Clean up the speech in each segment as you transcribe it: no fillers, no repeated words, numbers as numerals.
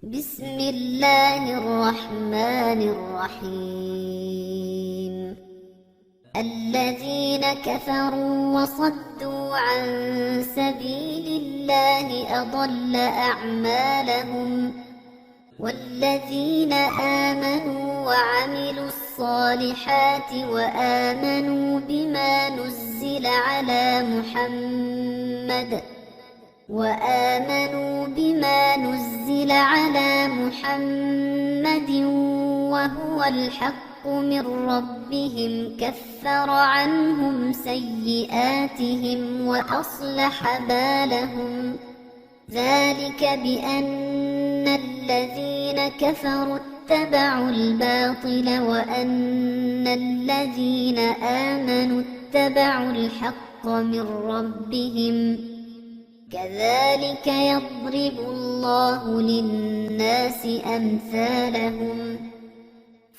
بسم الله الرحمن الرحيم. الذين كفروا وصدوا عن سبيل الله أضل أعمالهم، والذين آمنوا وعملوا الصالحات وآمنوا بما نزل على محمد وهو الحق من ربهم كفر عنهم سيئاتهم وأصلح بالهم. ذلك بأن الذين كفروا اتبعوا الباطل وأن الذين آمنوا اتبعوا الحق من ربهم. كذلك يضرب الله للناس أمثالهم.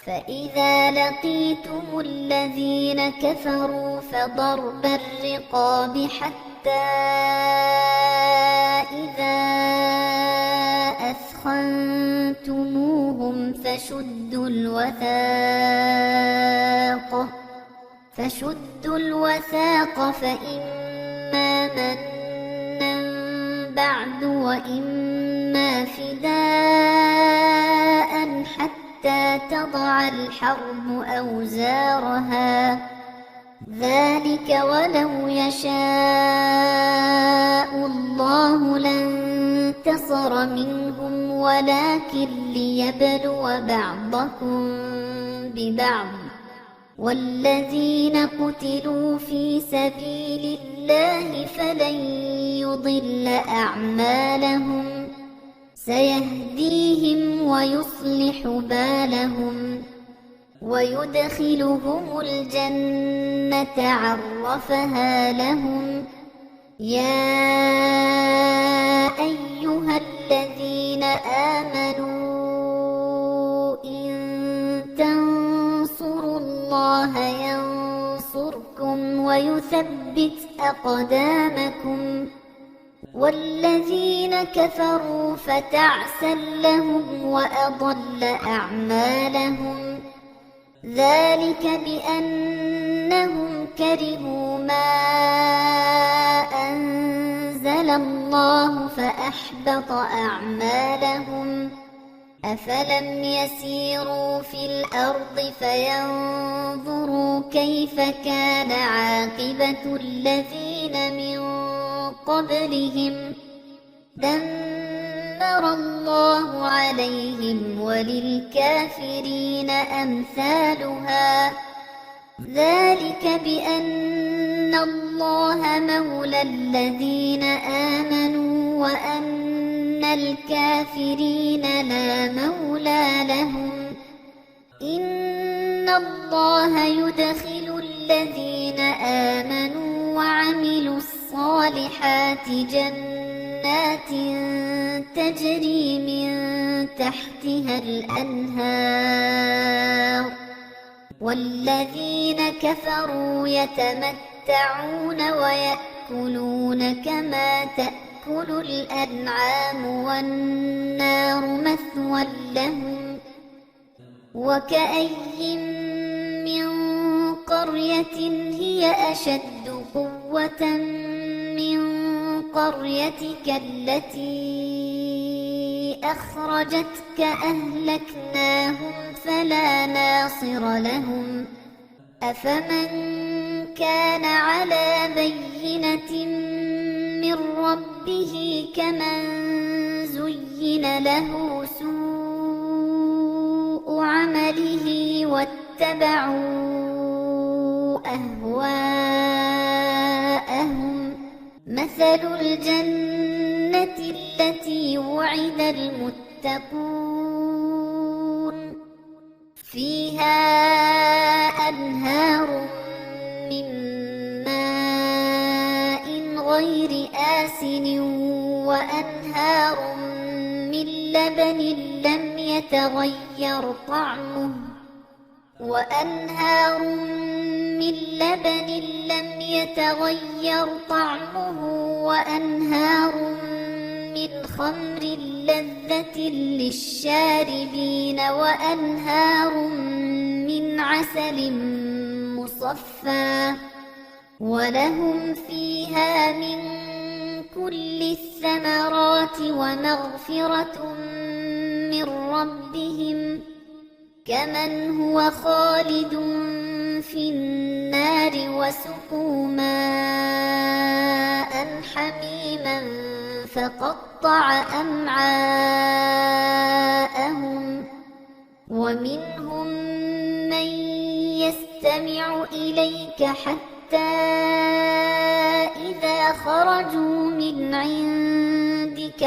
فإذا لقيتم الذين كفروا فضرب الرقاب حتى إذا أثخنتموهم فشدوا الوثاق فإما منا بعد وإما فداء حتى تضع الحرب أوزارها. ذلك ولو يشاء الله لانتصر منهم ولكن ليبلو بعضكم ببعض. والذين قتلوا في سبيل الله فلن يضل أعمالهم، سيهديهم ويصلح بالهم ويدخلهم الجنة عرفها لهم. يا أيها الذين آمنوا إن تنصروا الله ينصركم ويثبت أقدامكم. والذين كفروا فتعسا لهم وأضل أعمالهم. ذلك بأنهم كرهوا ما أنزل الله فأحبط أعمالهم. أفلم يسيروا في الأرض فينظروا كيف كان عاقبة الذين من قبلهم. دمر الله عليهم وللكافرين أمثالها. ذلك بأن الله مولى الذين آمنوا وأن الكافرين لا مولى لهم. إن الله يدخل الذين آمنوا وعملوا الصالحات جنات تجري من تحتها الأنهار. والذين كفروا يتمتعون ويأكلون كما تأكل الأنعام والنار مثوى لهم. وكأي من قرية هي أشد قوة من قريتك التي أخرجتك أهلكناهم فلا ناصر لهم. أفمن كان على بينة من ربه كمن زين له سوء عمله واتبعوا أهواءهم. مثل الجنة التي وعد المتقون فيها أنهار من ماء غير آسن وأنهار من لبن لم يتغير طعمه وأنهار من خمر لذة للشاربين وأنهار من عسل مصفى ولهم فيها من كل الثمرات ومغفرة من ربهم كمن هو خالد في النار وسقوا ماء حميما فقطع أمعاءهم ومنهم من يستمع إليك حتى إذا خرجوا من عندك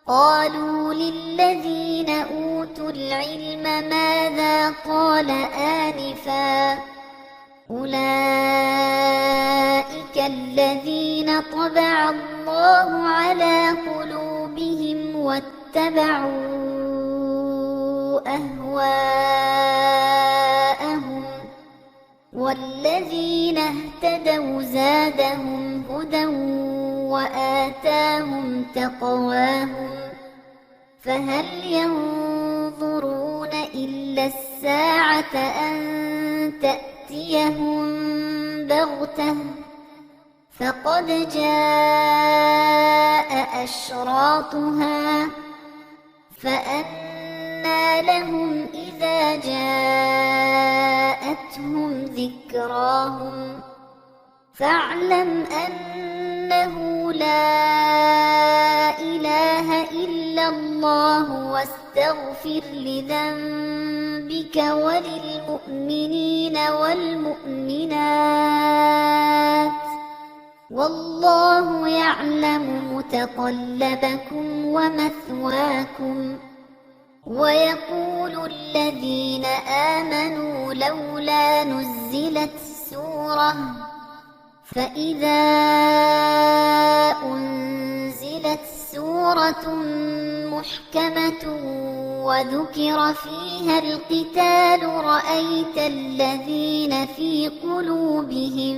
قالوا للذين أوتوا العلم ماذا قال آنفا أولئك الذين طبع الله على قلوبهم واتبعوا أهواءهم والذين اهتدوا زادهم هدى وآتاهم تقواهم فهل ينظرون إلا الساعة أن تأتيهم بغتة فقد جاء أشراطها فأنى لهم إذا جاءتهم ذكراهم فاعلم أنه لا إله إلا الله واستغفر لذنبك وللمؤمنين والمؤمنات والله يعلم متقلبكم ومثواكم ويقول الذين آمنوا لولا نزلت سورة فإذا أنزلت سورة محكمة وذكر فيها القتال رأيت الذين في قلوبهم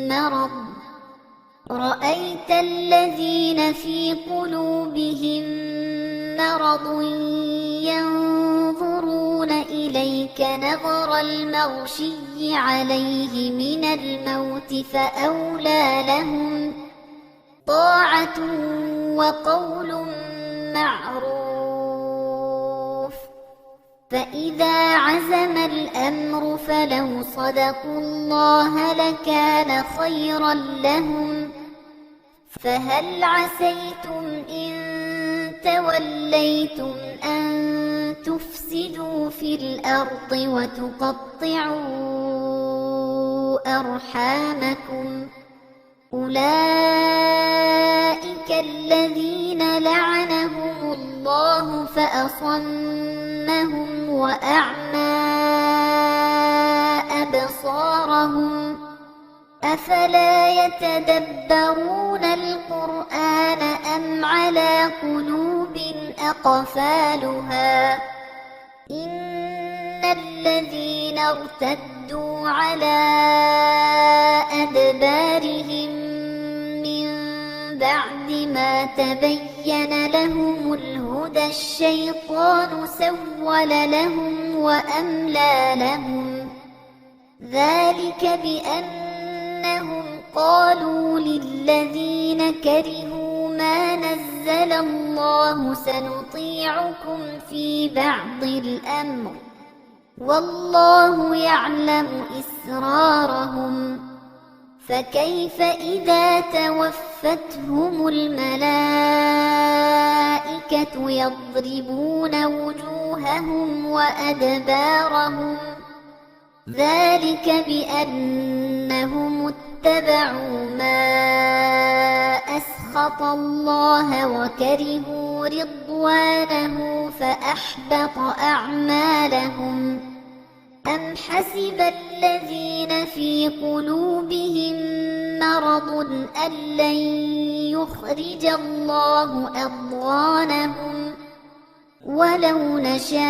مرض ينظرون إليك نظر المغشي عليه من الموت فأولى لهم طاعة وقول معروف فإذا عزم الأمر فلو صدقوا الله لكان خيرا لهم فهل عسيتم إن توليتم أن تفسدوا في الأرض وتقطعوا أرحامكم أولئك الذين لعنهم الله فأصمهم وأعمى أبصارهم أفلا يتدبرون القرآن أم على قلوب أقفالها إن الذين ارتدوا على أدبارهم من بعد ما تبين لهم الهدى الشيطان سول لهم وأملى لهم ذلك بأنهم قالوا للذين كرهوا ما نزل الله سنطيعكم في بعض الأمر والله يعلم إسرارهم فكيف إذا توفتهم الملائكة يضربون وجوههم وأدبارهم ذلك بأنهم اتبعوا ما أسخط الله وكرهوا رضوانه فأحبط أعمالهم أم حسب الذين في قلوبهم مرض أن لن يخرج الله أضغانهم ولو نشاء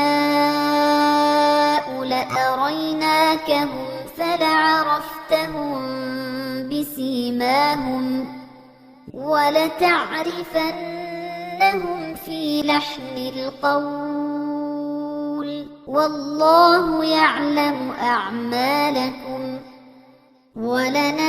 لأريناكهم فلعرفتهم بسيماهم ولتعرفنهم في لحن القول والله يعلم أعمالكم ولنبلونكم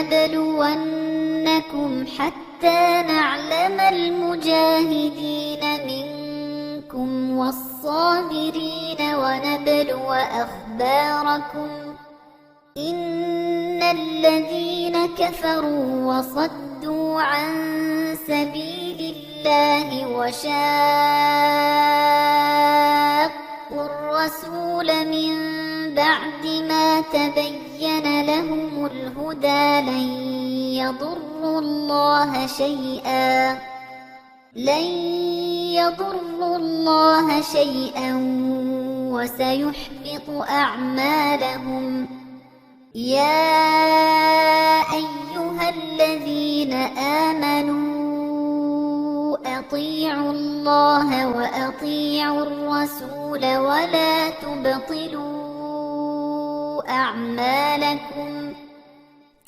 حتى نعلم المجاهدين منكم والصابرين ونبلو أخباركم إن الذين كفروا وصدوا عن سبيل الله وشاقوا الرسول من بعد ما تبين لهم الهدى لن يضروا الله شيئا وسيحبط أعمالهم يا أيها الذين آمنوا أطيعوا الله وأطيعوا الرسول ولا تبطلوا أعمالكم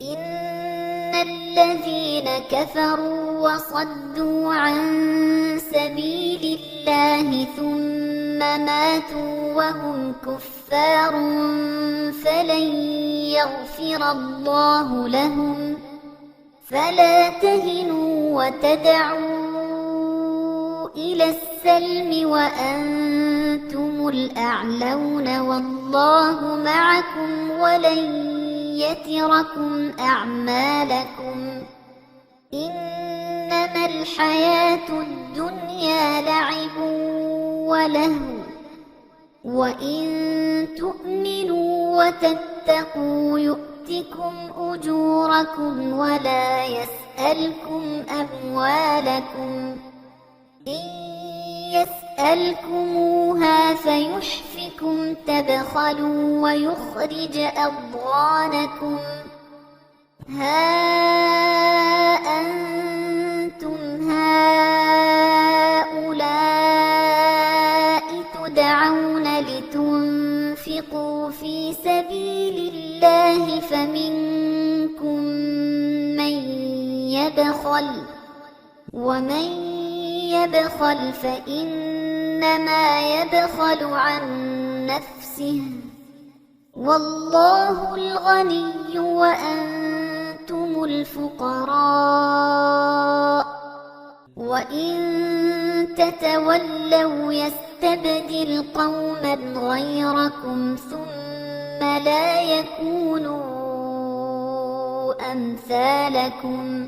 إن الذين كفروا وصدوا عن سبيل الله ثم ماتوا وهم كفار فلن يغفر الله لهم فلا تهنوا وتدعوا إلى السلم وأنتم الأعلون والله معكم ولن يتركم أعمالكم إنما الحياة الدنيا لعب ولهو وإن تؤمنوا وتتقوا يؤتكم أجوركم ولا يسألكم أموالكم إن يسألكموها فيحفكم تبخلوا ويخرج أضغانكم ها أنتم هؤلاء تدعون لتنفقوا في سبيل الله فمنكم من يبخل ومن يبخل فإنما يبخل عن نفسه والله الغني وأنتم الفقراء وإن تتولوا يستبدل قوما غيركم ثم لا يكونوا أمثالكم